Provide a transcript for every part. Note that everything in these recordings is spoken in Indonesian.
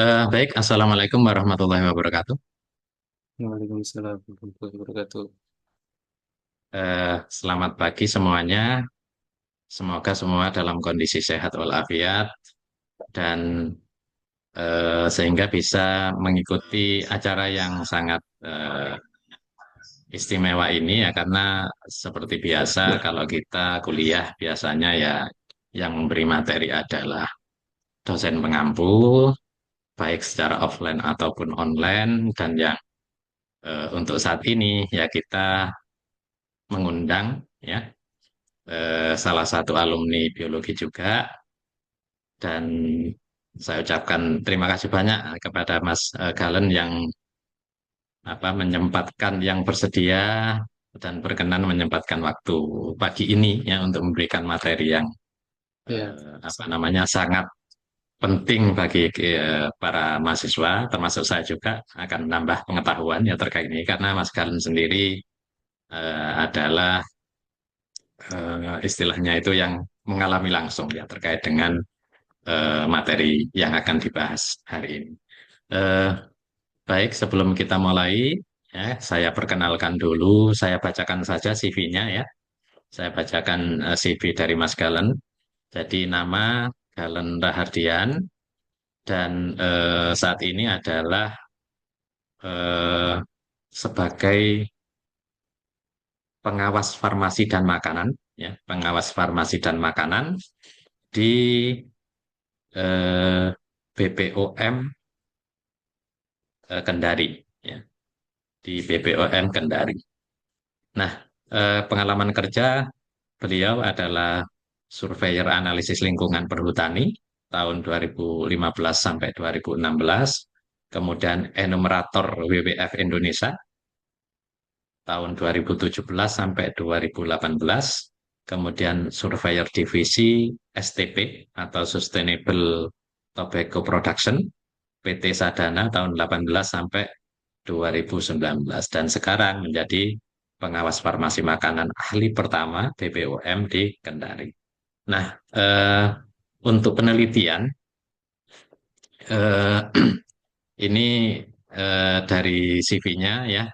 Baik, Assalamualaikum warahmatullahi wabarakatuh. Waalaikumsalam warahmatullahi wabarakatuh. Selamat pagi semuanya. Semoga semua dalam kondisi sehat walafiat dan sehingga bisa mengikuti acara yang sangat istimewa ini ya karena seperti biasa kalau kita kuliah biasanya ya yang memberi materi adalah dosen pengampu baik secara offline ataupun online dan yang untuk saat ini ya kita mengundang ya salah satu alumni biologi juga dan saya ucapkan terima kasih banyak kepada Mas Galen yang menyempatkan yang bersedia dan berkenan menyempatkan waktu pagi ini ya untuk memberikan materi yang Ya, sangat penting bagi para mahasiswa termasuk saya juga akan menambah pengetahuan ya terkait ini karena Mas Galen sendiri adalah istilahnya itu yang mengalami langsung ya terkait dengan materi yang akan dibahas hari ini. Eh, Baik, sebelum kita mulai, ya, saya perkenalkan dulu, saya bacakan saja CV-nya ya. Saya bacakan CV dari Mas Galen. Jadi nama Galen Rahardian dan saat ini adalah eh, sebagai pengawas farmasi dan makanan, ya, pengawas farmasi dan makanan di BPOM Kendari, ya, di BPOM Kendari. Nah, pengalaman kerja beliau adalah surveyor analisis lingkungan perhutani tahun 2015 sampai 2016, kemudian enumerator WWF Indonesia tahun 2017 sampai 2018, kemudian surveyor divisi STP atau Sustainable Tobacco Production PT Sadana tahun 18 sampai 2019 dan sekarang menjadi pengawas farmasi makanan ahli pertama BPOM di Kendari. Nah, untuk penelitian eh, ini dari CV-nya ya,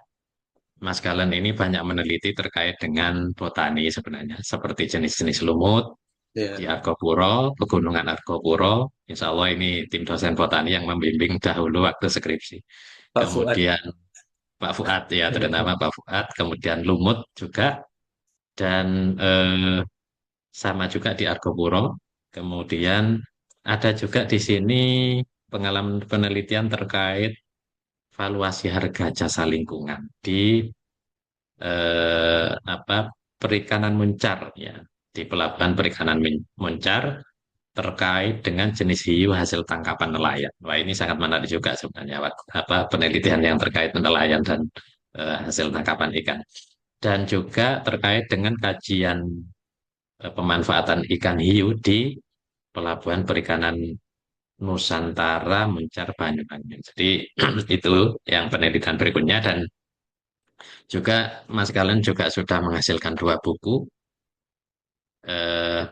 Mas Galen ini banyak meneliti terkait dengan botani sebenarnya, seperti jenis-jenis lumut di ya, Argopuro, Pegunungan Argopuro. Insya Allah ini tim dosen botani yang membimbing dahulu waktu skripsi. Pak Fuad. Kemudian Pak Fuad ya Ya, terutama Pak Fuad, kemudian lumut juga dan sama juga di Argopuro. Kemudian ada juga di sini pengalaman penelitian terkait valuasi harga jasa lingkungan di apa perikanan muncar ya di pelabuhan perikanan muncar terkait dengan jenis hiu hasil tangkapan nelayan. Wah ini sangat menarik juga sebenarnya penelitian yang terkait nelayan dan hasil tangkapan ikan. Dan juga terkait dengan kajian pemanfaatan ikan hiu di pelabuhan perikanan Nusantara Mencar Banyuwangi. Jadi itu yang penelitian berikutnya dan juga Mas Galen juga sudah menghasilkan dua buku eh,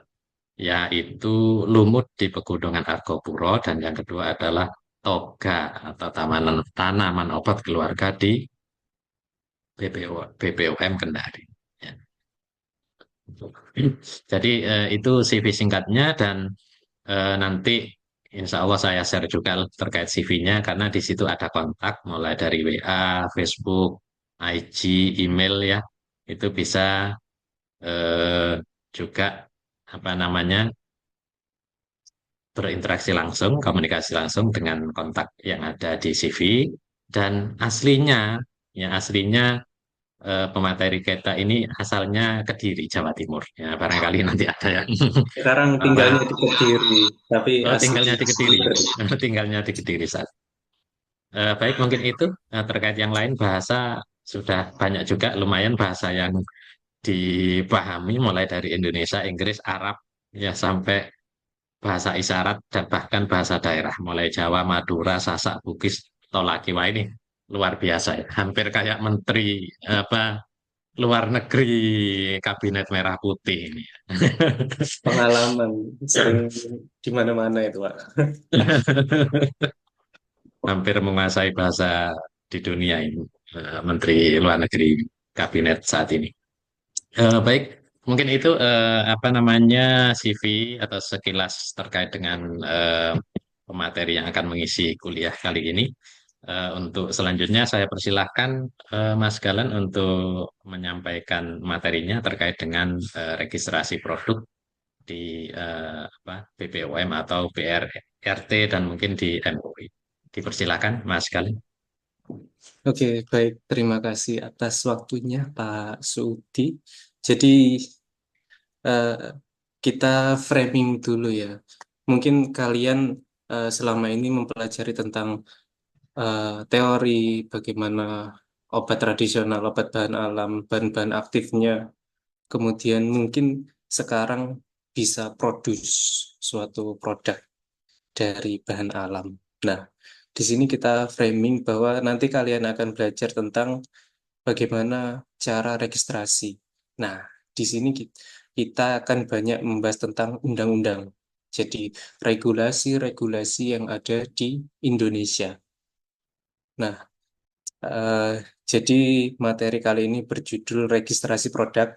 yaitu Lumut di Pegunungan Argopuro dan yang kedua adalah Toga atau Tanaman Obat Keluarga di BPOM Kendari. Ya. Jadi itu CV singkatnya dan nanti insya Allah saya share juga terkait CV-nya karena di situ ada kontak mulai dari WA, Facebook, IG, email ya. Itu bisa juga apa namanya berinteraksi langsung, komunikasi langsung dengan kontak yang ada di CV dan aslinya ya aslinya pemateri kita ini asalnya Kediri, Jawa Timur. Ya, barangkali nanti ada yang sekarang tinggalnya apa di Kediri, tapi tinggalnya aslinya di Kediri, Jember. tinggalnya di Kediri saat. Baik, mungkin itu terkait yang lain bahasa sudah banyak juga, lumayan bahasa yang dipahami mulai dari Indonesia, Inggris, Arab, ya sampai bahasa isyarat dan bahkan bahasa daerah, mulai Jawa, Madura, Sasak, Bugis, Tolaki. Wah ini luar biasa ya, hampir kayak menteri apa luar negeri kabinet merah putih ini. Pengalaman sering di mana-mana itu, Pak. hampir menguasai bahasa di dunia ini, Menteri Luar Negeri Kabinet saat ini. Baik, mungkin itu apa namanya CV atau sekilas terkait dengan pemateri yang akan mengisi kuliah kali ini. Untuk selanjutnya saya persilahkan Mas Galan untuk menyampaikan materinya terkait dengan registrasi produk di apa, BPOM atau BRT dan mungkin di MUI. Dipersilakan Mas Galan. Oke, baik. Terima kasih atas waktunya, Pak Suudi. Jadi, eh, kita framing dulu ya. Mungkin kalian selama ini mempelajari tentang teori bagaimana obat tradisional, obat bahan alam, bahan-bahan aktifnya. Kemudian mungkin sekarang bisa produce suatu produk dari bahan alam. Nah, di sini kita framing bahwa nanti kalian akan belajar tentang bagaimana cara registrasi. Nah, di sini kita akan banyak membahas tentang undang-undang. Jadi, regulasi-regulasi yang ada di Indonesia. Nah, eh, jadi materi kali ini berjudul registrasi produk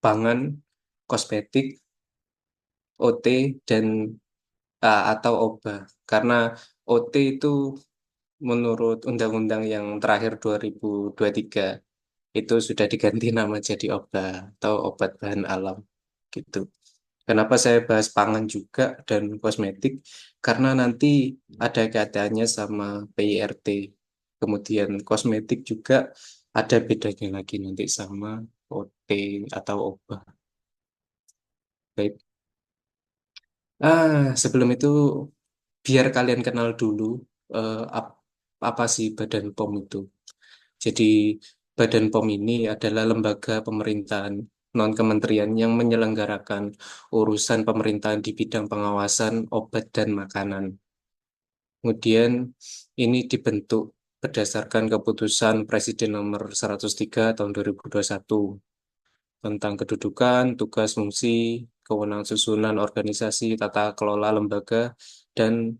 pangan, kosmetik, OT, dan atau OBA. Karena OT itu menurut undang-undang yang terakhir 2023 itu sudah diganti nama jadi OBA atau obat bahan alam gitu. Kenapa saya bahas pangan juga dan kosmetik? Karena nanti ada kaitannya sama PIRT. Kemudian kosmetik juga ada bedanya lagi nanti sama OT atau OBA. Baik. Sebelum itu biar kalian kenal dulu apa sih Badan POM itu. Jadi Badan POM ini adalah lembaga pemerintahan non-kementerian yang menyelenggarakan urusan pemerintahan di bidang pengawasan obat dan makanan. Kemudian ini dibentuk berdasarkan keputusan Presiden nomor 103 tahun 2021 tentang kedudukan, tugas, fungsi, kewenangan susunan organisasi, tata kelola lembaga, dan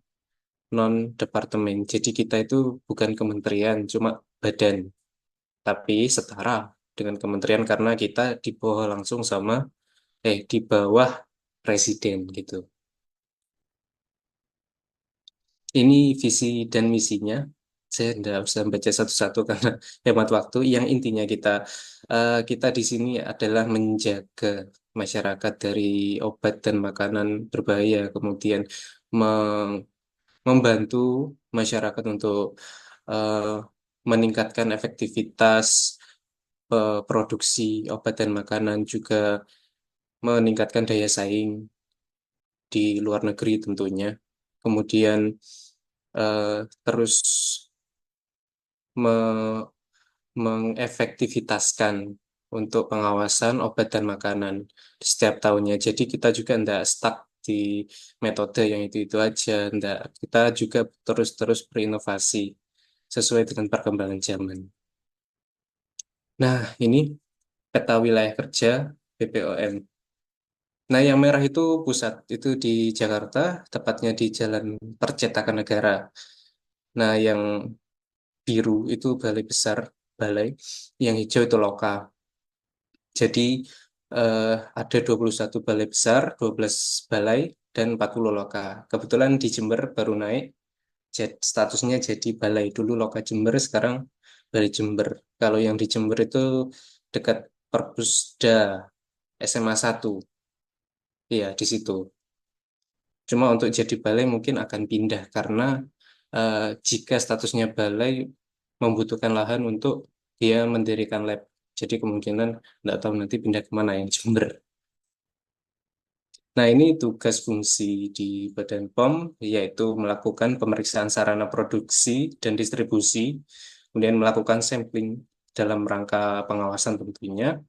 non-departemen. Jadi kita itu bukan kementerian, cuma badan, tapi setara dengan kementerian karena kita di bawah langsung sama di bawah presiden gitu. Ini visi dan misinya. Saya tidak bisa baca satu-satu karena hemat waktu. Yang intinya kita di sini adalah menjaga masyarakat dari obat dan makanan berbahaya, kemudian meng- membantu masyarakat untuk eh, meningkatkan efektivitas produksi obat dan makanan, juga meningkatkan daya saing di luar negeri tentunya. Kemudian terus me- mengefektivitaskan untuk pengawasan obat dan makanan di setiap tahunnya. Jadi kita juga tidak stuck di metode yang itu-itu aja. Nggak, kita juga terus-terus berinovasi sesuai dengan perkembangan zaman. Nah, ini peta wilayah kerja BPOM. Nah, yang merah itu pusat, itu di Jakarta, tepatnya di Jalan Percetakan Negara. Nah, yang biru itu balai besar, balai. Yang hijau itu lokal. Jadi eh, ada 21 balai besar, 12 balai, dan 40 loka. Kebetulan di Jember baru naik, statusnya jadi balai. Dulu loka Jember, sekarang balai Jember. Kalau yang di Jember itu dekat Perpusda SMA 1. Iya, di situ. Cuma untuk jadi balai mungkin akan pindah karena eh, jika statusnya balai membutuhkan lahan untuk dia mendirikan lab. Jadi kemungkinan nggak tahu nanti pindah kemana yang Jember. Nah, ini tugas fungsi di Badan POM, yaitu melakukan pemeriksaan sarana produksi dan distribusi, kemudian melakukan sampling dalam rangka pengawasan tentunya,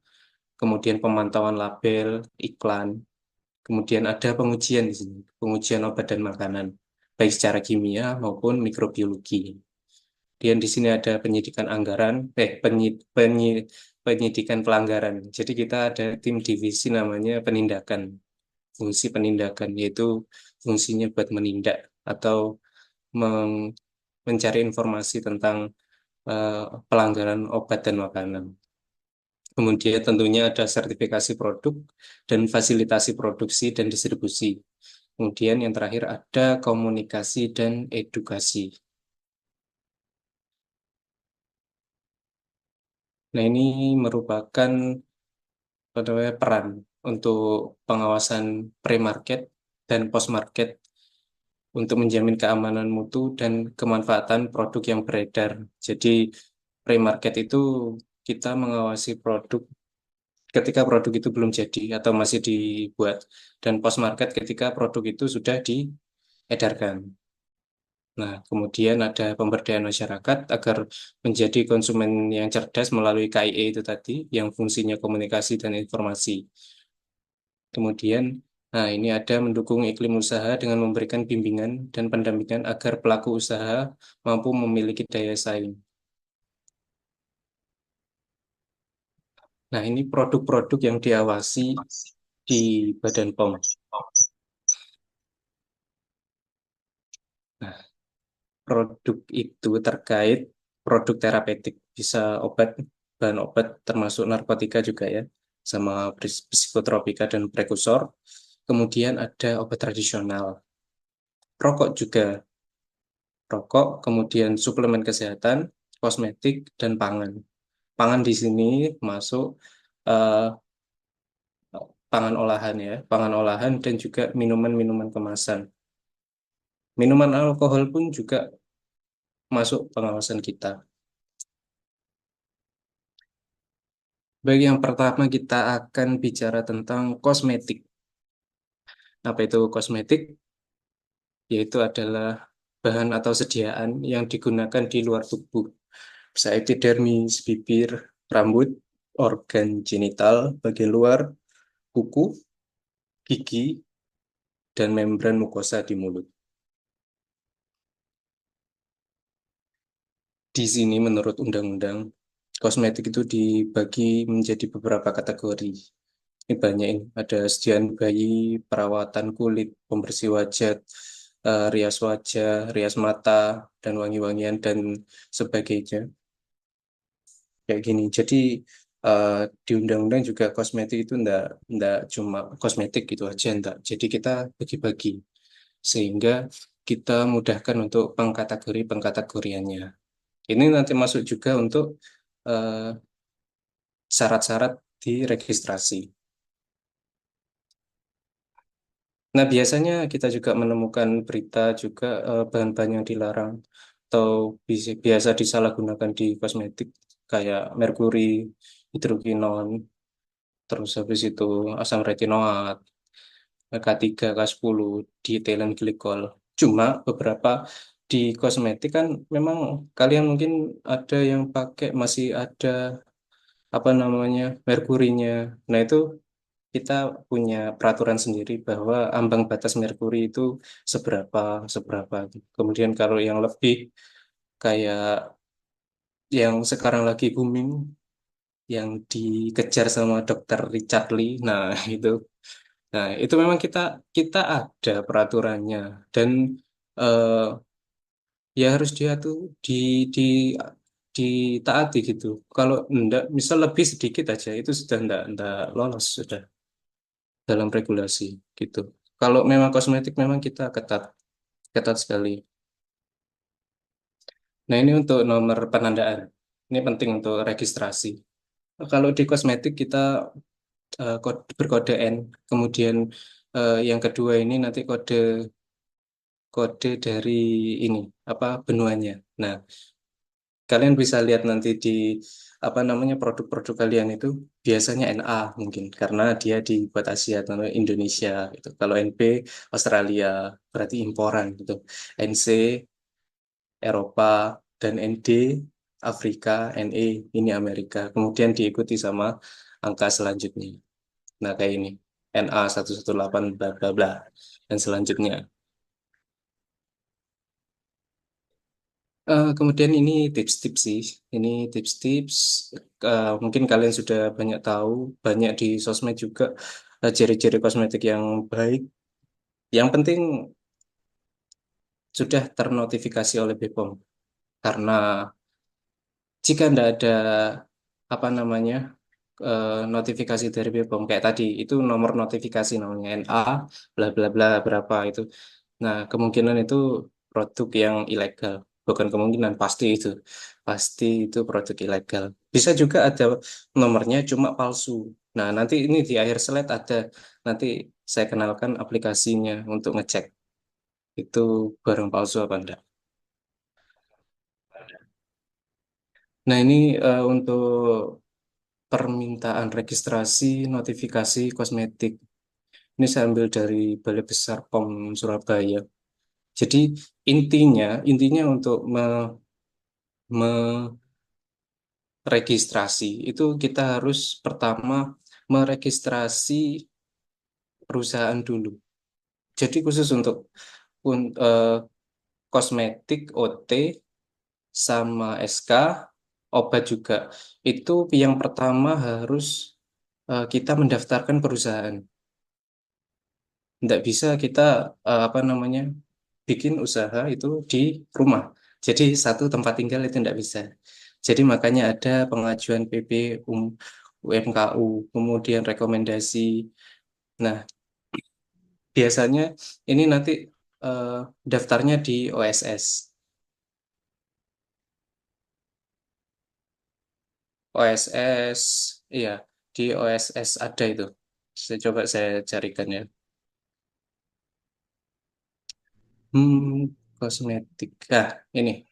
kemudian pemantauan label, iklan, kemudian ada pengujian di sini, pengujian obat dan makanan, baik secara kimia maupun mikrobiologi. Dan di sini ada penyidikan anggaran, penyidikan pelanggaran. Jadi kita ada tim divisi namanya penindakan, fungsi penindakan, yaitu fungsinya buat menindak atau mencari informasi tentang pelanggaran obat dan makanan. Kemudian tentunya ada sertifikasi produk dan fasilitasi produksi dan distribusi. Kemudian yang terakhir ada komunikasi dan edukasi. Nah, ini merupakan apa namanya, peran untuk pengawasan pre-market dan post-market untuk menjamin keamanan mutu dan kemanfaatan produk yang beredar. Jadi pre-market itu kita mengawasi produk ketika produk itu belum jadi atau masih dibuat, dan post-market ketika produk itu sudah diedarkan. Nah, kemudian ada pemberdayaan masyarakat agar menjadi konsumen yang cerdas melalui KIE itu tadi, yang fungsinya komunikasi dan informasi. Kemudian, nah ini ada mendukung iklim usaha dengan memberikan bimbingan dan pendampingan agar pelaku usaha mampu memiliki daya saing. Nah, ini produk-produk yang diawasi di Badan POM. Nah, produk itu terkait produk terapeutik, bisa obat, bahan obat termasuk narkotika juga ya, sama psikotropika dan prekursor. Kemudian ada obat tradisional, rokok juga, rokok, kemudian suplemen kesehatan, kosmetik, dan pangan. Pangan di sini masuk eh, pangan olahan ya, pangan olahan dan juga minuman-minuman kemasan. Minuman alkohol pun juga masuk pengawasan kita. Baik, yang pertama kita akan bicara tentang kosmetik. Apa itu kosmetik? Yaitu adalah bahan atau sediaan yang digunakan di luar tubuh, bisa epidermis, bibir, rambut, organ genital, bagian luar, kuku, gigi, dan membran mukosa di mulut. Di sini menurut undang-undang, kosmetik itu dibagi menjadi beberapa kategori. Ini banyak ini. Ada sediaan bayi, perawatan kulit, pembersih wajah, rias wajah, rias mata, dan wangi-wangian, dan sebagainya. Kayak gini. Jadi eh, di undang-undang juga kosmetik itu enggak cuma kosmetik gitu aja, enggak. Jadi kita bagi-bagi sehingga kita mudahkan untuk pengkategoriannya. Ini nanti masuk juga untuk eh, syarat-syarat di registrasi. Nah, biasanya kita juga menemukan berita juga bahan-bahan yang dilarang atau biasa disalahgunakan di kosmetik kayak merkuri, hidrokinon, terus habis itu asam retinoat, K3, K10, diethylene glikol. Cuma beberapa di kosmetik kan memang kalian mungkin ada yang pakai masih ada apa namanya merkurinya. Nah, itu kita punya peraturan sendiri bahwa ambang batas merkuri itu seberapa seberapa. Kemudian kalau yang lebih kayak yang sekarang lagi booming, yang dikejar sama dokter Richard Lee, nah itu, nah itu memang kita kita ada peraturannya, dan eh, ya harus dia tuh di ditaati gitu. Kalau enggak, misal lebih sedikit aja itu sudah enggak lolos sudah dalam regulasi gitu. Kalau memang kosmetik memang kita ketat, ketat sekali. Nah, ini untuk nomor penandaan. Ini penting untuk registrasi. Kalau di kosmetik kita berkode N. Kemudian yang kedua ini nanti kode kode dari ini apa benuanya. Nah, kalian bisa lihat nanti di apa namanya produk-produk kalian itu biasanya NA mungkin karena dia dibuat Asia atau Indonesia gitu. Kalau NP Australia berarti imporan gitu. NC Eropa, dan ND Afrika, NE ini Amerika. Kemudian diikuti sama angka selanjutnya. Nah, kayak ini. NA 118 bla bla bla dan selanjutnya. Kemudian ini tips-tips sih. Ini tips-tips. Mungkin kalian sudah banyak tahu, banyak di sosmed juga ciri-ciri kosmetik yang baik. Yang penting sudah ternotifikasi oleh BPOM. karena jika tidak ada apa namanya notifikasi dari BPOM kayak tadi itu nomor notifikasi namanya NA bla bla bla berapa itu. Nah, kemungkinan itu produk yang ilegal. Bukan kemungkinan, pasti itu produk ilegal. Bisa juga ada nomornya cuma palsu. Nah, nanti ini di akhir slide ada, nanti saya kenalkan aplikasinya untuk ngecek itu barang palsu apa enggak. Nah, ini untuk permintaan registrasi notifikasi kosmetik. Ini saya ambil dari Balai Besar POM Surabaya. Jadi intinya untuk meregistrasi itu kita harus pertama meregistrasi perusahaan dulu. Jadi khusus untuk kosmetik OT sama SK obat juga itu yang pertama harus kita mendaftarkan perusahaan. Tidak bisa kita apa namanya bikin usaha itu di rumah. Jadi satu tempat tinggal itu tidak bisa. Jadi makanya ada pengajuan PP UMKU, kemudian rekomendasi. Nah, biasanya ini nanti eh, daftarnya di OSS. OSS, iya, di OSS ada itu. Saya carikan ya. Kosmetik. Ah, ini.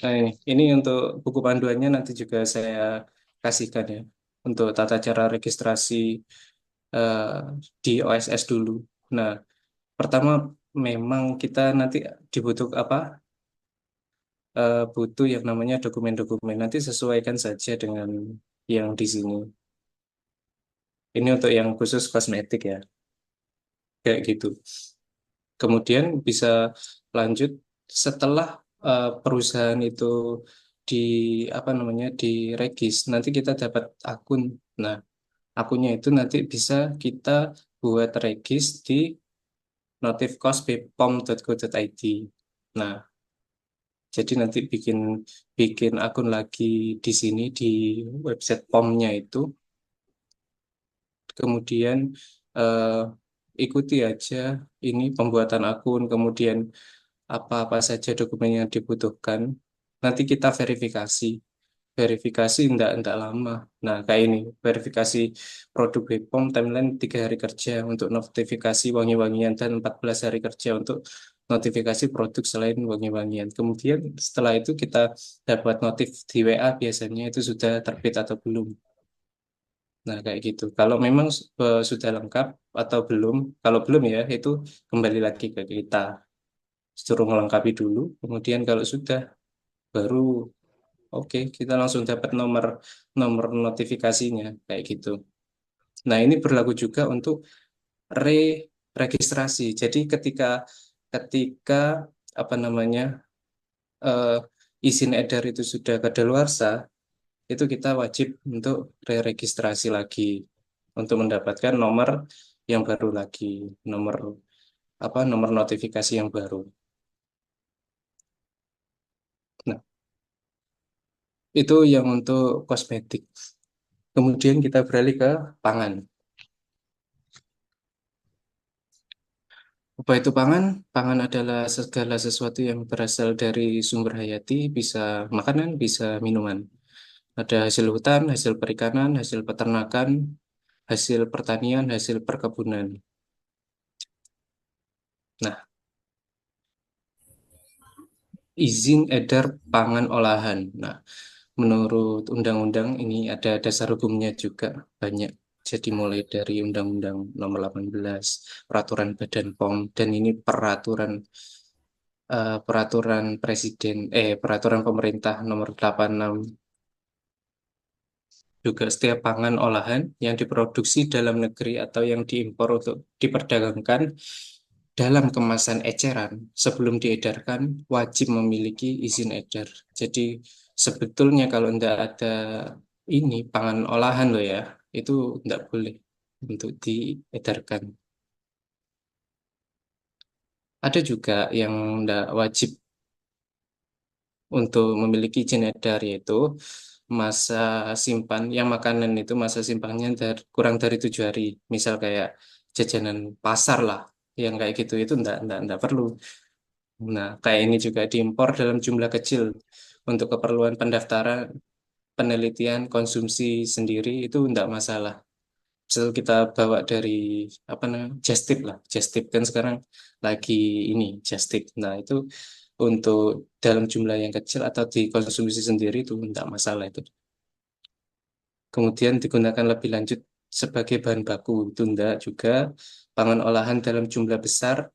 Nah, ini untuk buku panduannya nanti juga saya kasihkan ya untuk tata cara registrasi eh, di OSS dulu. Nah, pertama memang kita nanti dibutuh apa? Butuh yang namanya dokumen-dokumen. Nanti sesuaikan saja dengan yang di sini. Ini untuk yang khusus kosmetik ya, kayak gitu. Kemudian bisa lanjut setelah perusahaan itu di apa namanya diregis, nanti kita dapat akun. Nah, akunnya itu nanti bisa kita buat regis di notifcost.bpom.go.id. Nah, jadi nanti bikin bikin akun lagi di sini di website POM-nya itu, kemudian eh, ikuti aja ini pembuatan akun, kemudian apa-apa saja dokumen yang dibutuhkan. Nanti kita verifikasi. Verifikasi enggak lama. Nah, kayak ini, verifikasi produk BPOM timeline 3 hari kerja untuk notifikasi wangi-wangian dan 14 hari kerja untuk notifikasi produk selain wangi-wangian. Kemudian setelah itu kita dapat notif di WA biasanya itu sudah terbit atau belum. Nah, kayak gitu. Kalau memang sudah lengkap atau belum, kalau belum ya itu kembali lagi ke kita. Suruh melengkapi dulu, kemudian kalau sudah baru oke, kita langsung dapat nomor nomor notifikasinya kayak gitu. Nah, ini berlaku juga untuk registrasi. Jadi ketika apa namanya eh, izin edar itu sudah kadaluarsa, itu kita wajib untuk re-registrasi lagi untuk mendapatkan nomor yang baru lagi, nomor nomor notifikasi yang baru. Nah, itu yang untuk kosmetik. Kemudian kita beralih ke pangan. Apa itu pangan? Pangan adalah segala sesuatu yang berasal dari sumber hayati, bisa makanan, bisa minuman. Ada hasil hutan, hasil perikanan, hasil peternakan, hasil pertanian, hasil perkebunan. Nah, izin edar pangan olahan. Nah, menurut undang-undang ini ada dasar hukumnya juga banyak. Jadi mulai dari Undang-Undang Nomor 18, Peraturan Badan POM, dan ini peraturan presiden peraturan pemerintah nomor 86 juga setiap pangan olahan yang diproduksi dalam negeri atau yang diimpor untuk diperdagangkan dalam kemasan eceran sebelum diedarkan wajib memiliki izin edar. Jadi sebetulnya kalau tidak ada ini pangan olahan loh ya, itu nggak boleh untuk diedarkan. Ada juga yang nggak wajib untuk memiliki izin edar, yaitu masa simpan yang makanan itu masa simpannya kurang dari 7 hari. Misal kayak jajanan pasar lah, yang kayak gitu itu enggak perlu. Nah, kayak ini juga diimpor dalam jumlah kecil untuk keperluan pendaftaran, penelitian, konsumsi sendiri itu enggak masalah. Misal kita bawa dari apa namanya, just tip lah, just tip kan sekarang lagi ini just tip. Nah, itu untuk dalam jumlah yang kecil atau dikonsumsi sendiri itu enggak masalah itu. Kemudian digunakan lebih lanjut sebagai bahan baku. Tunda juga pangan olahan dalam jumlah besar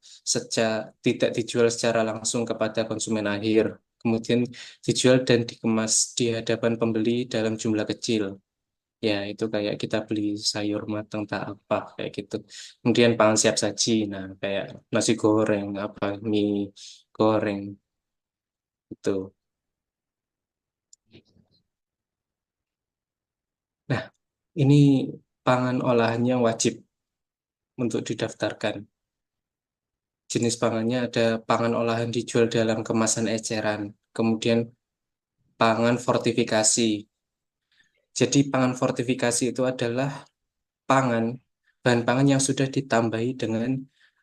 tidak dijual secara langsung kepada konsumen akhir. Kemudian dijual dan dikemas di hadapan pembeli dalam jumlah kecil. Ya, itu kayak kita beli sayur matang tak apa kayak gitu. Kemudian pangan siap saji. Nah, kayak nasi goreng, apa mie goreng itu. Nah, ini pangan olahannya wajib untuk didaftarkan. Jenis pangannya ada pangan olahan dijual dalam kemasan eceran, kemudian pangan fortifikasi. Jadi pangan fortifikasi itu adalah pangan, bahan pangan yang sudah ditambahi dengan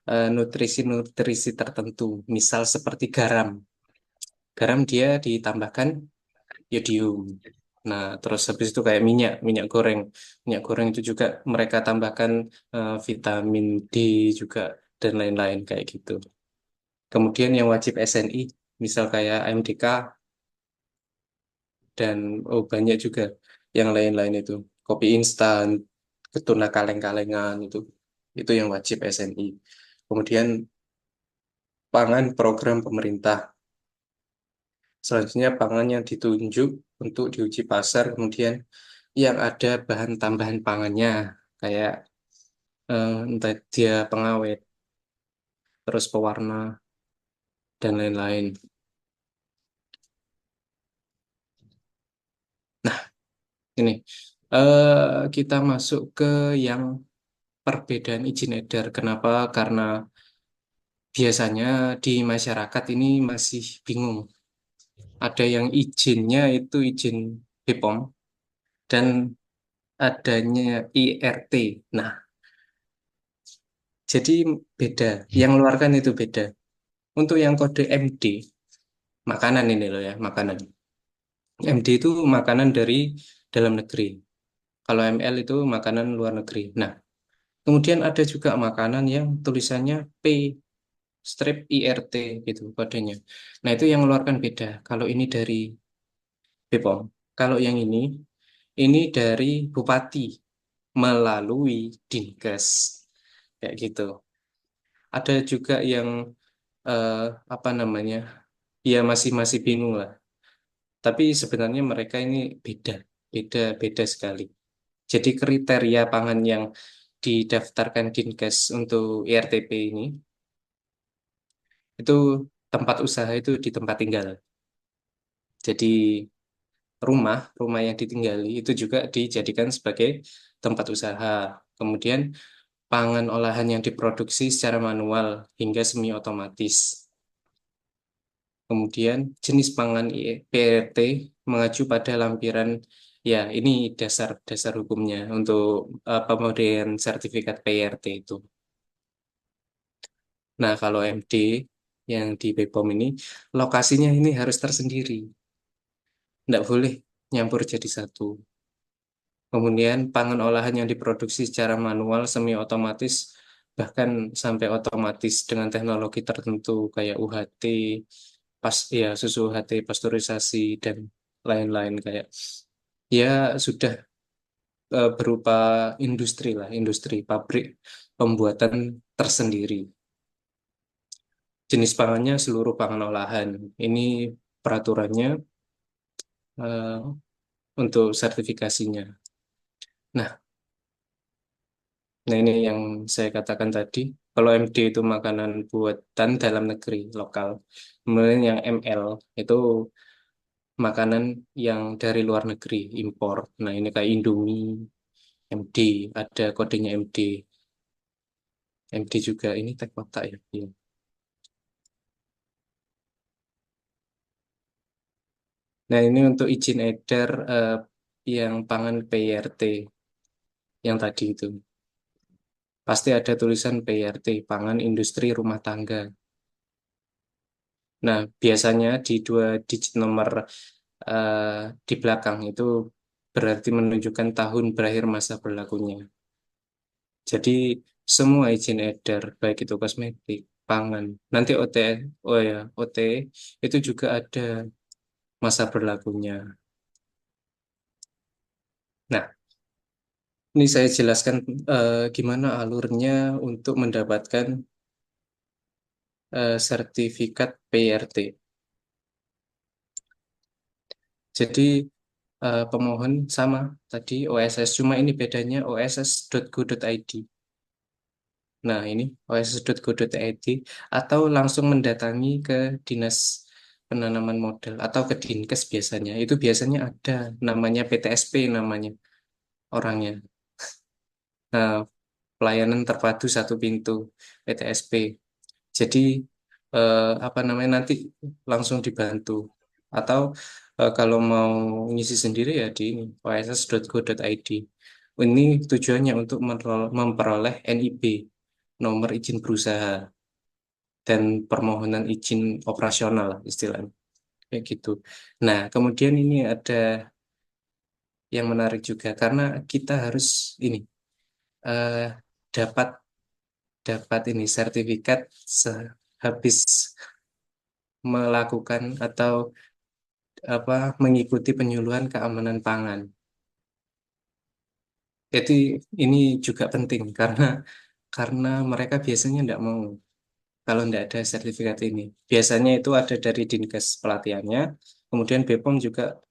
nutrisi-nutrisi tertentu, misal seperti garam. Garam dia ditambahkan yodium. Nah, terus habis itu kayak minyak goreng. Minyak goreng itu juga mereka tambahkan vitamin D juga dan lain-lain kayak gitu. Kemudian yang wajib SNI, misal kayak AMDK dan oh banyak juga yang lain-lain itu. Kopi instan, ketuna kaleng-kalengan itu yang wajib SNI. Kemudian pangan program pemerintah. Selanjutnya pangan yang ditunjuk untuk diuji pasar, kemudian yang ada bahan tambahan pangannya kayak entah dia pengawet, terus pewarna dan lain-lain. Ini kita masuk ke yang perbedaan izin edar. Kenapa? Karena biasanya di masyarakat ini masih bingung. Ada yang izinnya itu izin BPOM dan adanya IRT. Nah, jadi beda. Yang mengeluarkan itu beda. Untuk yang kode MD, makanan ini loh ya, makanan. MD itu makanan dari dalam negeri. Kalau ML itu makanan luar negeri. Nah, kemudian ada juga makanan yang tulisannya P strip IRT gitu kodenya. Nah, itu yang mengeluarkan beda. Kalau ini dari BPOM. Kalau yang ini dari Bupati melalui Dinkes. Kayak gitu. Ada juga yang eh, apa namanya? Ya masih masih bingung lah. Tapi sebenarnya mereka ini beda, beda sekali. Jadi kriteria pangan yang didaftarkan Dinkes untuk IRTP ini itu tempat usaha itu di tempat tinggal. Jadi rumah yang ditinggali itu juga dijadikan sebagai tempat usaha. Kemudian pangan olahan yang diproduksi secara manual hingga semi otomatis. Kemudian jenis pangan PRT mengacu pada lampiran, ya ini dasar-dasar hukumnya untuk pemberian sertifikat PRT itu. Nah, kalau MD yang di BPOM ini lokasinya ini harus tersendiri, tidak boleh nyampur jadi satu. Kemudian pangan olahan yang diproduksi secara manual, semi otomatis, bahkan sampai otomatis dengan teknologi tertentu kayak UHT, ya susu UHT, pasteurisasi dan lain-lain kayak ya sudah berupa industri lah, industri pabrik pembuatan tersendiri. Jenis pangannya seluruh pangan olahan. Ini peraturannya eh, untuk sertifikasinya. Nah, nah, ini yang saya katakan tadi. Kalau MD itu makanan buatan dalam negeri lokal. Kemudian yang ML itu makanan yang dari luar negeri impor. Nah, ini kayak Indomie, MD, ada kodenya MD. MD juga ini tag kotak ya. Iya. Nah, ini untuk izin edar yang pangan PRT yang tadi itu. Pasti ada tulisan PRT, pangan industri rumah tangga. Nah, biasanya di dua digit nomor eh, di belakang itu berarti menunjukkan tahun berakhir masa berlakunya. Jadi semua izin edar, baik itu kosmetik, pangan, nanti OT, oh ya, OT itu juga ada masa berlakunya. Nah, ini saya jelaskan gimana alurnya untuk mendapatkan sertifikat PRT. Jadi pemohon sama tadi OSS, cuma ini bedanya oss.go.id. Nah, ini oss.go.id atau langsung mendatangi ke Dinas Penanaman Modal atau ke Dinkes biasanya. Itu biasanya ada namanya PTSP namanya orangnya. Nah, pelayanan terpadu satu pintu PTSP. Jadi apa namanya nanti langsung dibantu. Atau kalau mau ngisi sendiri ya di ini oss.go.id. Ini tujuannya untuk memperoleh NIB, nomor izin berusaha dan permohonan izin operasional lah istilahnya kayak gitu. Nah, kemudian ini ada yang menarik juga karena kita harus ini eh, dapat dapat ini sertifikat sehabis melakukan atau apa mengikuti penyuluhan keamanan pangan. Jadi ini juga penting karena mereka biasanya tidak mau kalau tidak ada sertifikat ini. Biasanya itu ada dari Dinkes pelatihannya, kemudian BPOM juga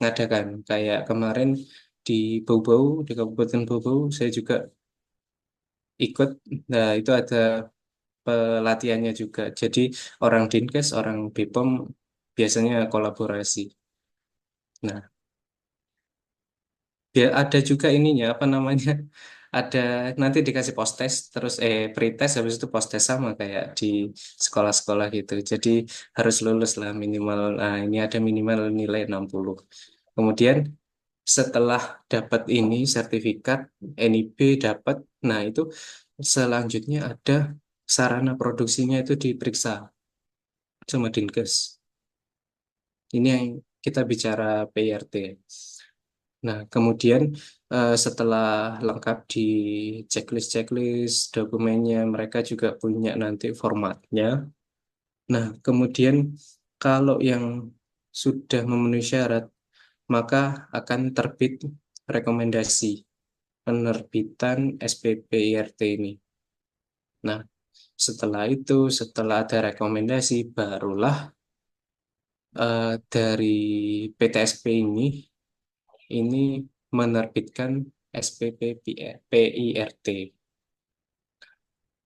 ngadakan. Kayak kemarin di Bau-Bau, di Kabupaten Bau-Bau, saya juga ikut. Nah, itu ada pelatihannya juga. Jadi orang Dinkes, orang BPOM biasanya kolaborasi. Nah, dia ada juga ininya apa namanya? Ada nanti dikasih post test terus pretest habis itu post test sama kayak di sekolah-sekolah gitu. Jadi harus lulus lah minimal. Nah, ini ada minimal nilai 60. Kemudian setelah dapat ini sertifikat NIB dapat, nah itu selanjutnya ada sarana produksinya itu diperiksa sama Dinkes. Ini yang kita bicara PRT. Nah, kemudian setelah lengkap di checklist-checklist dokumennya, mereka juga punya nanti formatnya. Nah, kemudian kalau yang sudah memenuhi syarat, maka akan terbit rekomendasi penerbitan SPP IRT ini. Nah, setelah itu, setelah ada rekomendasi, barulah dari PTSP ini menerbitkan SPP PIRT.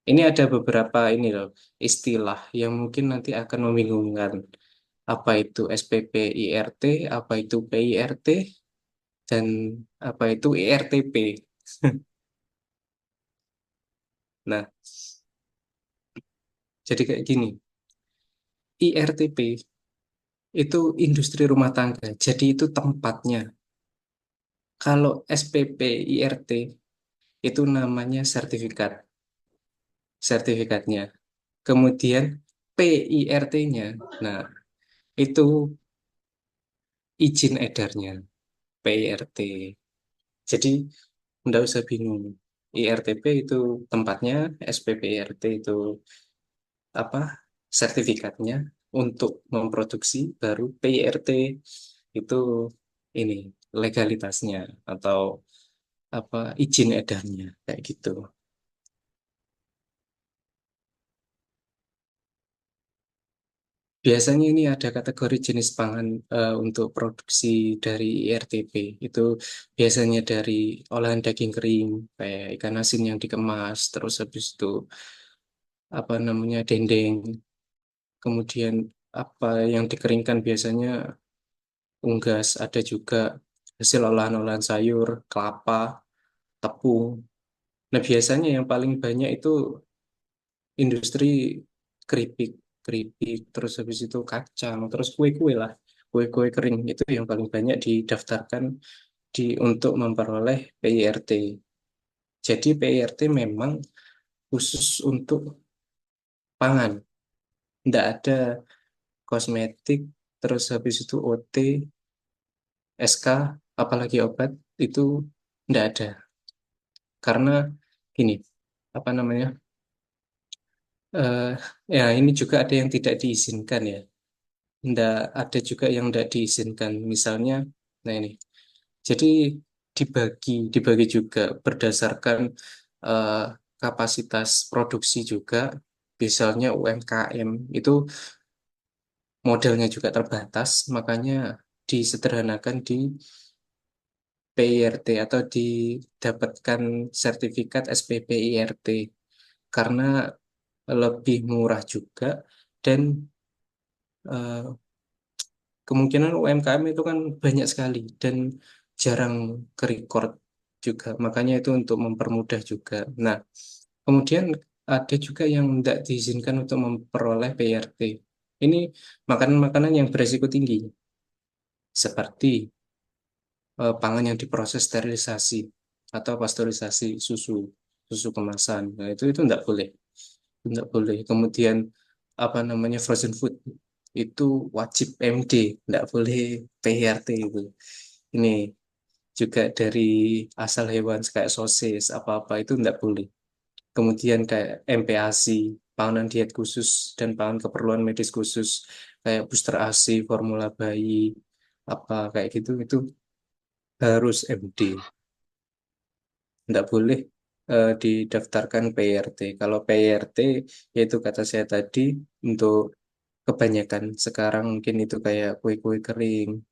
Ini ada beberapa ini loh istilah yang mungkin nanti akan membingungkan. Apa itu SPP IRT, apa itu PIRT, dan apa itu IRTP. Nah, jadi kayak gini. IRTP itu industri rumah tangga. Jadi itu tempatnya. Kalau SPP IRT itu namanya sertifikatnya. Kemudian PIRT-nya, nah itu izin edarnya, PIRT. Jadi nggak usah bingung. IRTP itu tempatnya, SPP IRT itu apa? Sertifikatnya untuk memproduksi, baru PIRT itu ini legalitasnya atau apa izin edarnya kayak gitu. Biasanya ini ada kategori jenis pangan untuk produksi dari IRTP. Itu biasanya dari olahan daging kering, kayak ikan asin yang dikemas, terus habis itu apa namanya dendeng, kemudian apa yang dikeringkan biasanya unggas, ada juga hasil olahan-olahan sayur, kelapa, tepung. Nah, biasanya yang paling banyak itu industri keripik, keripik, terus habis itu kacang, terus kue-kue lah, kue-kue kering itu yang paling banyak didaftarkan untuk memperoleh PIRT. Jadi PIRT memang khusus untuk pangan, tidak ada kosmetik, terus habis itu OT, SK, apalagi obat itu tidak ada. Karena gini, apa namanya? eh ya ini juga ada yang tidak diizinkan ya. Nggak ada juga yang tidak diizinkan. Misalnya, nah ini. Jadi dibagi juga berdasarkan eh, kapasitas produksi juga. Misalnya UMKM itu modelnya juga terbatas, makanya disederhanakan di PIRT atau didapatkan sertifikat SPPIRT karena lebih murah juga dan eh, kemungkinan UMKM itu kan banyak sekali dan jarang ke record juga. Makanya itu untuk mempermudah juga. Nah, kemudian ada juga yang tidak diizinkan untuk memperoleh PRT. Ini makanan-makanan yang beresiko tinggi, seperti pangan yang diproses sterilisasi atau pasteurisasi susu, susu kemasan. Nah, itu tidak boleh. Tidak boleh. Kemudian apa namanya frozen food itu wajib MD, tidak boleh PRT itu. Ini juga dari asal hewan kayak sosis apa-apa itu tidak boleh. Kemudian kayak MPASI, panganan diet khusus dan pangan keperluan medis khusus kayak booster ASI, formula bayi, apa kayak gitu itu harus MD. Tidak boleh didaftarkan PRT. Kalau PRT yaitu kata saya tadi untuk kebanyakan sekarang mungkin itu kayak kue-kue kering,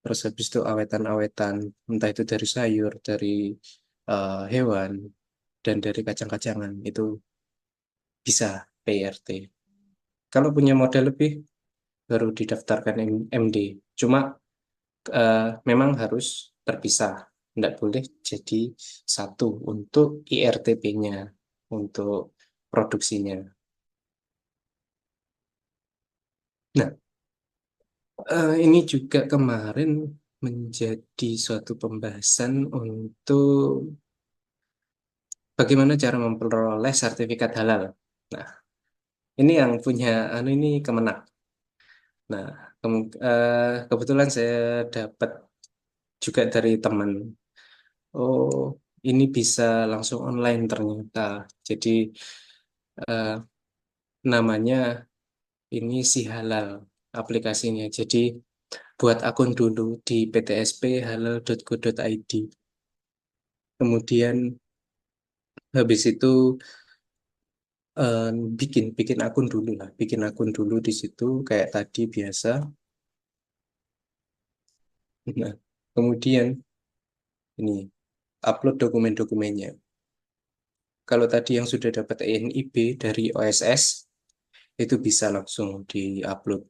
terus habis itu awetan-awetan, entah itu dari sayur, dari hewan, dan dari kacang-kacangan, itu bisa PRT. Kalau punya modal lebih, baru didaftarkan MD. Cuma memang harus terpisah. Tidak boleh jadi satu untuk IRTP-nya, untuk produksinya. Nah, ini juga kemarin menjadi suatu pembahasan untuk bagaimana cara memperoleh sertifikat halal. Nah, ini yang punya anu ini Kemenak. Nah, kebetulan saya dapat juga dari teman. Oh, ini bisa langsung online ternyata. Jadi eh, namanya ini si halal aplikasinya. Jadi buat akun dulu di ptsp.halal.go.id. Kemudian habis itu eh, bikin akun dulu lah, bikin akun dulu di situ kayak tadi biasa. Nah, kemudian ini upload dokumen-dokumennya. Kalau tadi yang sudah dapat ENIB dari OSS itu bisa langsung di-upload.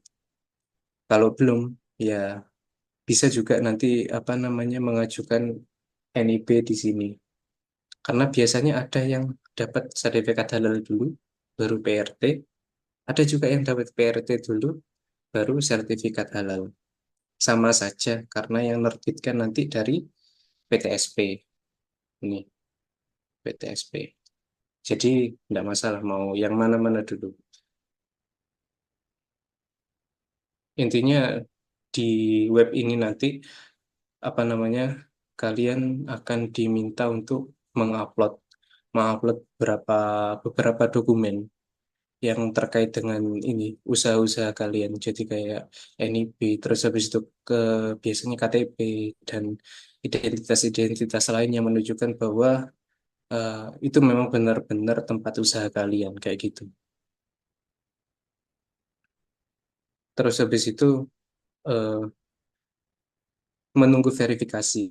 Kalau belum, ya bisa juga nanti apa namanya mengajukan NIB di sini. Karena biasanya ada yang dapat sertifikat halal dulu, baru PRT. Ada juga yang dapat PRT dulu, baru sertifikat halal. Sama saja, karena yang menerbitkan nanti dari PTSP. Ini, PTSP. Jadi, tidak masalah mau yang mana-mana dulu. Intinya di web ini nanti apa namanya kalian akan diminta untuk mengupload mengupload beberapa dokumen yang terkait dengan ini usaha-usaha kalian. Jadi kayak NIB, terus habis itu ke biasanya KTP dan identitas-identitas lain yang menunjukkan bahwa eh, itu memang benar-benar tempat usaha kalian kayak gitu. Terus habis itu eh, menunggu verifikasi.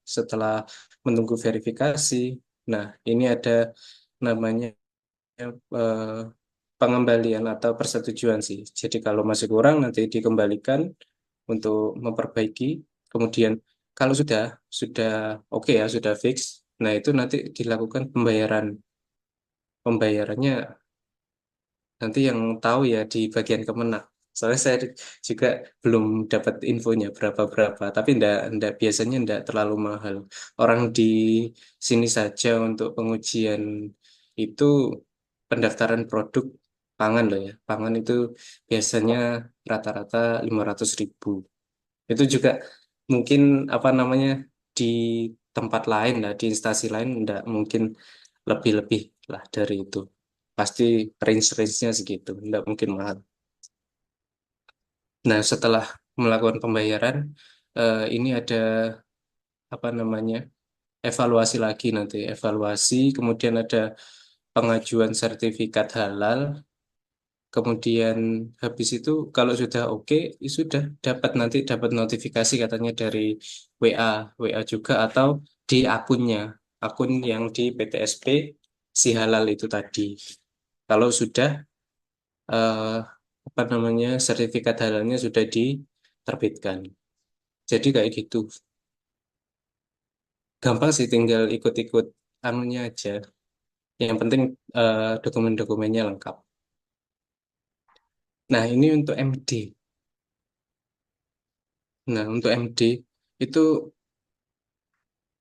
Setelah menunggu verifikasi, nah ini ada namanya eh, pengembalian atau persetujuan sih. Jadi kalau masih kurang nanti dikembalikan, untuk memperbaiki. Kemudian kalau sudah oke ya, sudah fix, nah itu nanti dilakukan pembayaran. Pembayarannya nanti yang tahu ya di bagian Kemenak. Soalnya saya juga belum dapat infonya berapa-berapa, tapi ndak biasanya ndak terlalu mahal. Orang di sini saja untuk pengujian itu pendaftaran produk pangan loh ya. Pangan itu biasanya rata-rata 500.000. Itu juga mungkin apa namanya di tempat lain lah, di instansi lain ndak mungkin lebih-lebih lah dari itu. Pasti range-nya segitu, nggak mungkin mahal. Nah, setelah melakukan pembayaran, ini ada apa namanya evaluasi lagi nanti. Evaluasi, kemudian ada pengajuan sertifikat halal, kemudian habis itu kalau sudah oke, sudah dapat notifikasi katanya dari WA juga atau di akunnya, akun yang di PTSP si halal itu tadi. Kalau sudah eh, apa namanya sertifikat halalnya sudah diterbitkan. Jadi kayak gitu. Gampang sih tinggal ikut-ikut anunya aja. Yang penting dokumen-dokumennya lengkap. Nah, ini untuk MD. Nah, untuk MD itu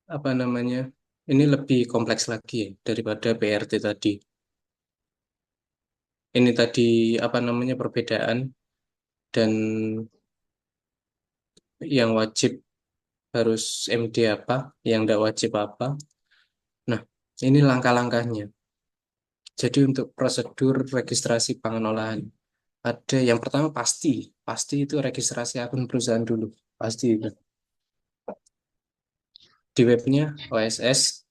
apa namanya? Ini lebih kompleks lagi ya daripada PRT tadi. Ini tadi apa namanya perbedaan dan yang wajib harus MD apa, yang tidak wajib apa. Nah, ini langkah-langkahnya. Jadi untuk prosedur registrasi pangan olahan, ada yang pertama pasti itu registrasi akun perusahaan dulu, pasti itu. Di webnya OSS,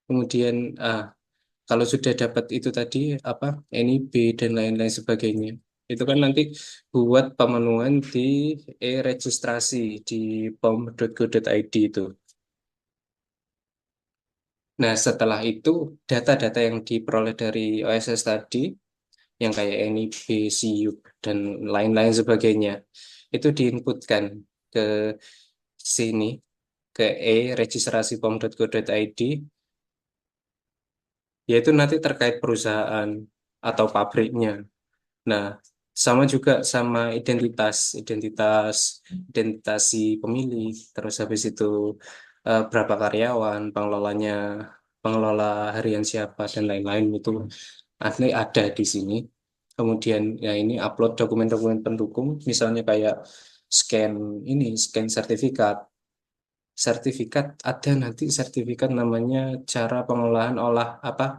kemudian kalau sudah dapat itu tadi apa NIB dan lain-lain sebagainya, itu kan nanti buat pemenuhan di e-registrasi di pom.go.id itu. Nah, setelah itu data-data yang diperoleh dari OSS tadi yang kayak NIB, SIUP, dan lain-lain sebagainya. Itu diinputkan ke sini, ke e-registrasi.pom.go.id, yaitu nanti terkait perusahaan atau pabriknya. Nah, sama juga sama identitas, identitas si pemilih, terus habis itu berapa karyawan, pengelola harian siapa, dan lain-lain itu asli ada di sini. Kemudian ya ini upload dokumen-dokumen pendukung, misalnya kayak scan scan sertifikat. Sertifikat ada nanti sertifikat namanya cara pengolahan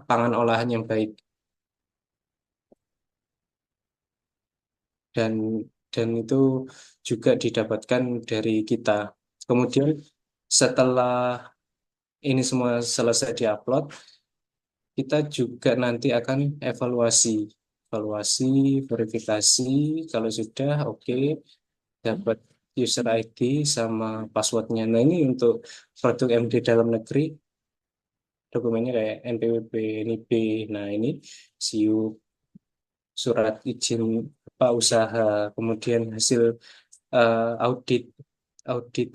pangan olahan yang baik dan itu juga didapatkan dari kita. Kemudian setelah ini semua selesai diupload, kita juga nanti akan evaluasi, verifikasi. Kalau sudah oke, dapat user ID sama passwordnya. Nah ini untuk produk MD dalam negeri, dokumennya kayak NPWP, NIB. Nah ini SIU, surat izin apa usaha, kemudian hasil audit,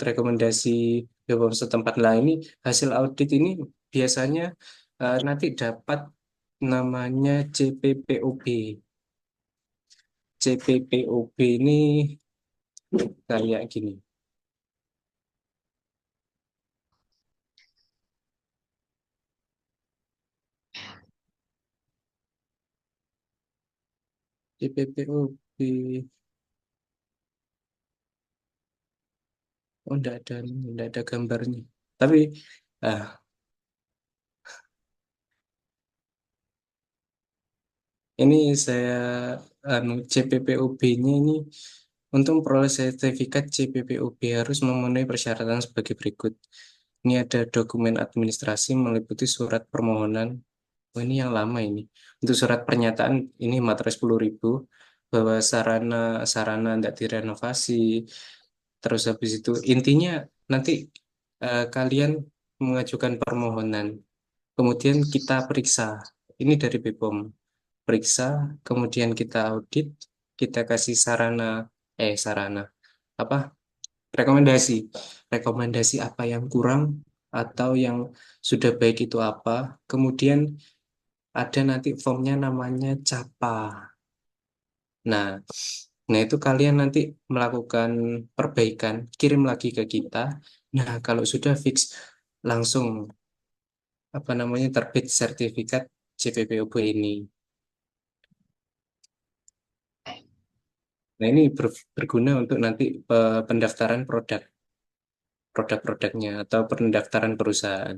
rekomendasi BPOM setempat. Nah ini hasil audit ini biasanya nanti dapat namanya CPPOB. CPPOB ini kayak gini. CPPOB, oh enggak ada gambarnya. Tapi ah, ini saya CPPOB-nya ini untuk memperoleh sertifikat CPPOB harus memenuhi persyaratan sebagai berikut. Ini ada dokumen administrasi meliputi surat permohonan. Oh, ini yang lama ini. Untuk surat pernyataan ini materai 10.000 bahwa sarana tidak direnovasi. Terus habis itu intinya nanti kalian mengajukan permohonan. Kemudian kita periksa. Ini dari BPOM. Periksa, kemudian kita audit, kita kasih sarana apa? rekomendasi, rekomendasi apa yang kurang atau yang sudah baik itu apa. Kemudian ada nanti formnya namanya CAPA. Nah, nah itu kalian nanti melakukan perbaikan, kirim lagi ke kita. Nah, kalau sudah fix, langsung apa namanya terbit sertifikat CPPOB ini. Nah, ini berguna untuk nanti pendaftaran produk-produknya atau pendaftaran perusahaan.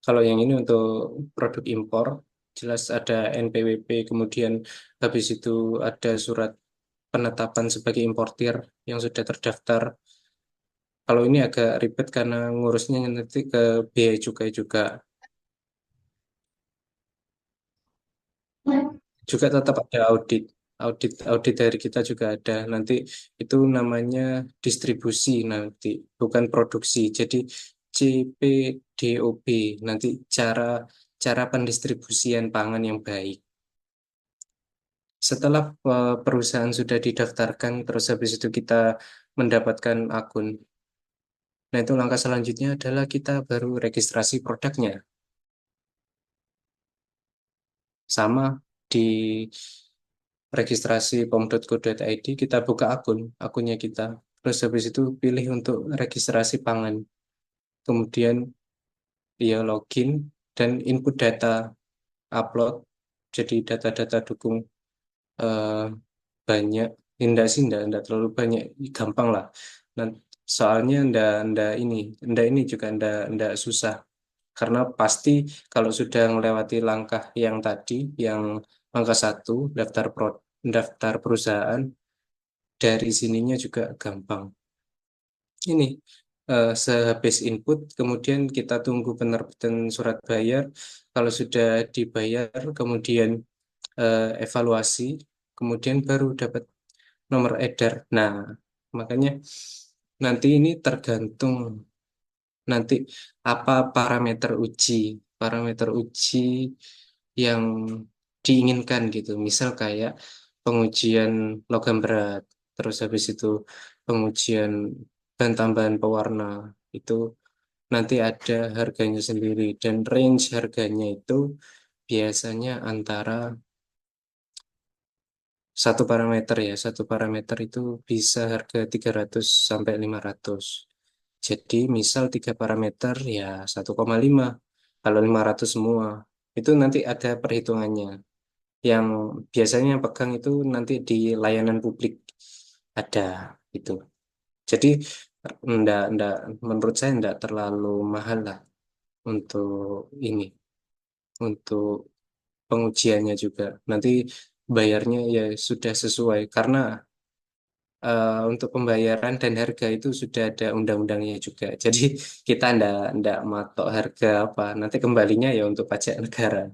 Kalau yang ini untuk produk impor, jelas ada NPWP, kemudian habis itu ada surat penetapan sebagai importir yang sudah terdaftar. Kalau ini agak ribet karena ngurusnya nanti ke biaya cukai juga. Juga tetap ada audit. Audit dari kita juga ada. Nanti itu namanya distribusi nanti, bukan produksi. Jadi CPDOB nanti cara cara pendistribusian pangan yang baik. Setelah perusahaan sudah didaftarkan, terus habis itu kita mendapatkan akun. Nah, itu langkah selanjutnya adalah kita baru registrasi produknya. Sama di registrasi pom.go.id, kita buka akunnya kita. Terus habis itu pilih untuk registrasi pangan. Kemudian dia login dan input data, upload. Jadi data-data dukung eh, banyak. Indah sih, indah terlalu banyak, gampang lah. Nah, soalnya indah ini juga indah susah. Karena pasti kalau sudah melewati langkah yang tadi, yang langkah satu, daftar perusahaan, dari sininya juga gampang. Ini sehabis input, kemudian kita tunggu penerbitan surat bayar. Kalau sudah dibayar, kemudian evaluasi, kemudian baru dapat nomor edar. Nah, makanya nanti ini tergantung nanti apa parameter uji yang diinginkan gitu. Misal kayak pengujian logam berat, terus habis itu pengujian bahan tambahan pewarna itu nanti ada harganya sendiri dan range harganya itu biasanya antara satu parameter itu bisa harga 300 sampai 500. Jadi misal tiga parameter ya 1,5. Kalau 500 semua itu nanti ada perhitungannya. Yang biasanya yang pegang itu nanti di layanan publik ada itu. Jadi enggak, menurut saya enggak terlalu mahal lah untuk ini, untuk pengujiannya juga. Nanti bayarnya ya sudah sesuai karena untuk pembayaran dan harga itu sudah ada undang-undangnya juga. Jadi kita ndak matok harga apa. Nanti kembalinya ya untuk pajak negara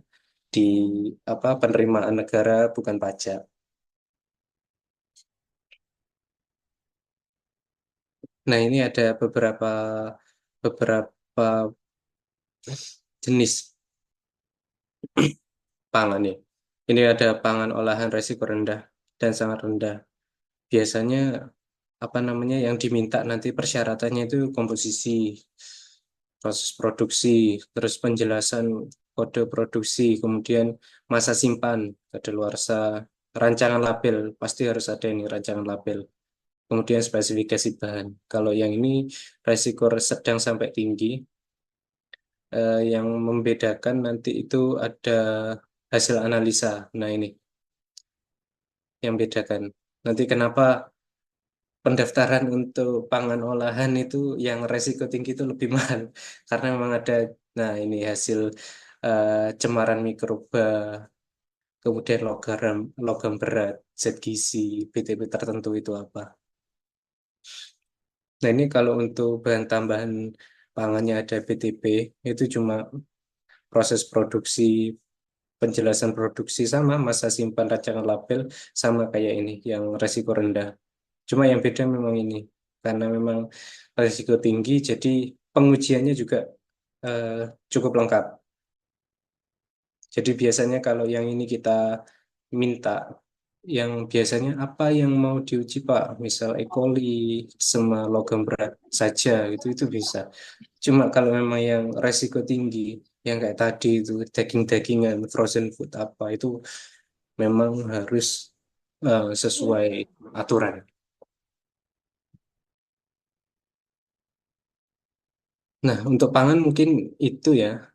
di apa penerimaan negara bukan pajak. Nah, ini ada beberapa jenis pangan ya. Ini ada pangan olahan resiko rendah dan sangat rendah. Biasanya apa namanya yang diminta nanti persyaratannya itu komposisi, proses produksi, terus penjelasan kode produksi, kemudian masa simpan, kadaluarsa, rancangan label, pasti harus ada ini rancangan label. Kemudian spesifikasi bahan. Kalau yang ini resiko sedang sampai tinggi, yang membedakan nanti itu ada hasil analisa. Nah, ini yang bedakan. Nanti kenapa pendaftaran untuk pangan olahan itu yang resiko tinggi itu lebih mahal karena memang ada nah ini hasil cemaran mikroba, kemudian logam logam berat, zat gizi, BTP tertentu itu apa. Nah, ini kalau untuk bahan tambahan pangannya ada BTP itu cuma proses produksi, penjelasan produksi sama masa simpan rancangan label sama kayak ini yang resiko rendah. Cuma yang beda memang ini, karena memang risiko tinggi, jadi pengujiannya juga eh, cukup lengkap. Jadi biasanya kalau yang ini kita minta, yang biasanya apa yang mau diuji Pak? Misal E. coli sama logam berat saja itu bisa. Cuma kalau memang yang resiko tinggi, yang kayak tadi itu daging-dagingan, frozen food apa itu memang harus sesuai aturan. Nah, untuk pangan mungkin itu ya.